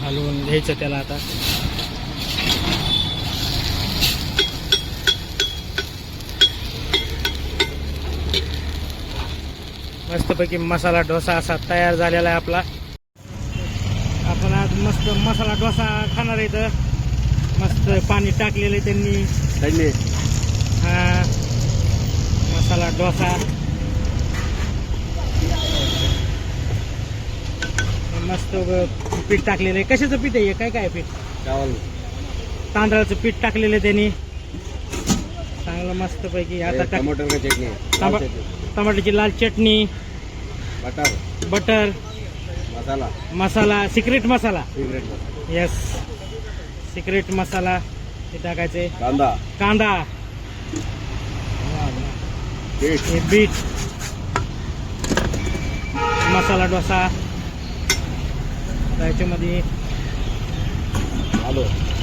हलवून घ्यायचं त्याला आता. मस्तपैकी मसाला डोसा असा तयार झालेला आहे आपला. आपण आज मस्त मसाला डोसा खाणार आहे. तर मस्त पाणी टाकलेलं आहे त्यांनी. हा मसाला डोसा मस्त पीठ टाकलेलं आहे. कशाचं पीठ आहे? काय काय पीठ? तांदळाचं पीठ टाकलेलं आहे त्यांनी चांगलं मस्तपैकी. आता टमाट्याची लाल चटणी, बटर मसाला सिक्रेट मसाला. यस, सिक्रेट मसाला हे टाकायचे. कांदा बीट मसाला डोसा. त्याच्यामध्ये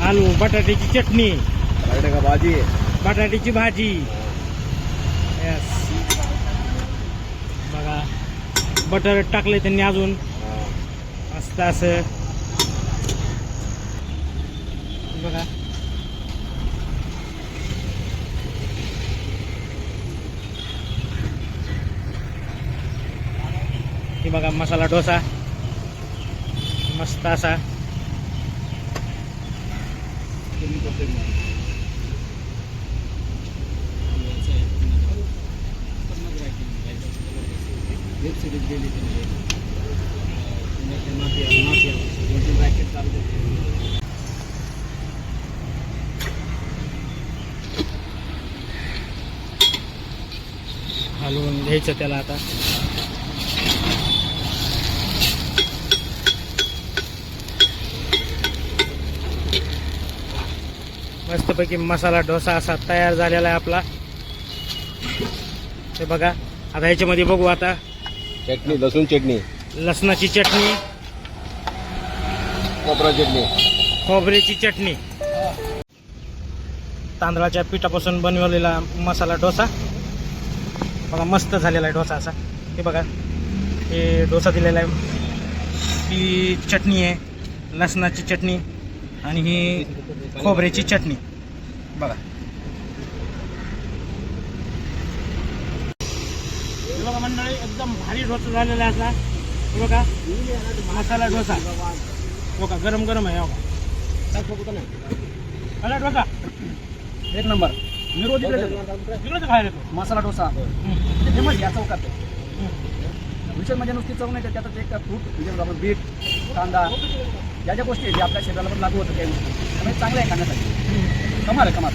आलू बटाट्याची चटणी, बटाट्याची भाजी. यस, बघा बटर टाकले त्यांनी अजून मस्त असं. बघा हे बघा मसाला डोसा मस्त असा. हलवून घ्यायचं त्याला आता. मस्तपैकी मसाला डोसा असा तयार झालेला आहे आपला. हे बघा आता ह्याच्यामध्ये बघू आता चटणी, लसूण चटणी, लसणाची चटणी, खोबऱ्याची चटणी, तांदळाच्या पिठापासून बनवलेला मसाला डोसा. बघा मस्त झालेला आहे डोसा असा. हे बघा हे डोसा दिलेला आहे. ही चटणी आहे, लसणाची चटणी आणि ही खोबऱ्याची चटणी. बघा बघा मंडळी एकदम भारी डोसा झालेला आहे असा. बघा मसाला डोसा बघा गरम गरम आहे. बघा डोसा एक नंबर. मी रोज इकडे खायला येतो मसाला डोसा. फेमस या चौकात. विशेष म्हणजे नुसती चव नाही, त्याच्यात एक फ्रूट म्हणजे आपण बीट, कांदा ज्या ज्या गोष्टी आहेत आपल्या शरीराला पण लागू होतं काही गोष्टी त्यामुळे चांगलं आहे खाण्यासाठी. कमाल आहे कमाल.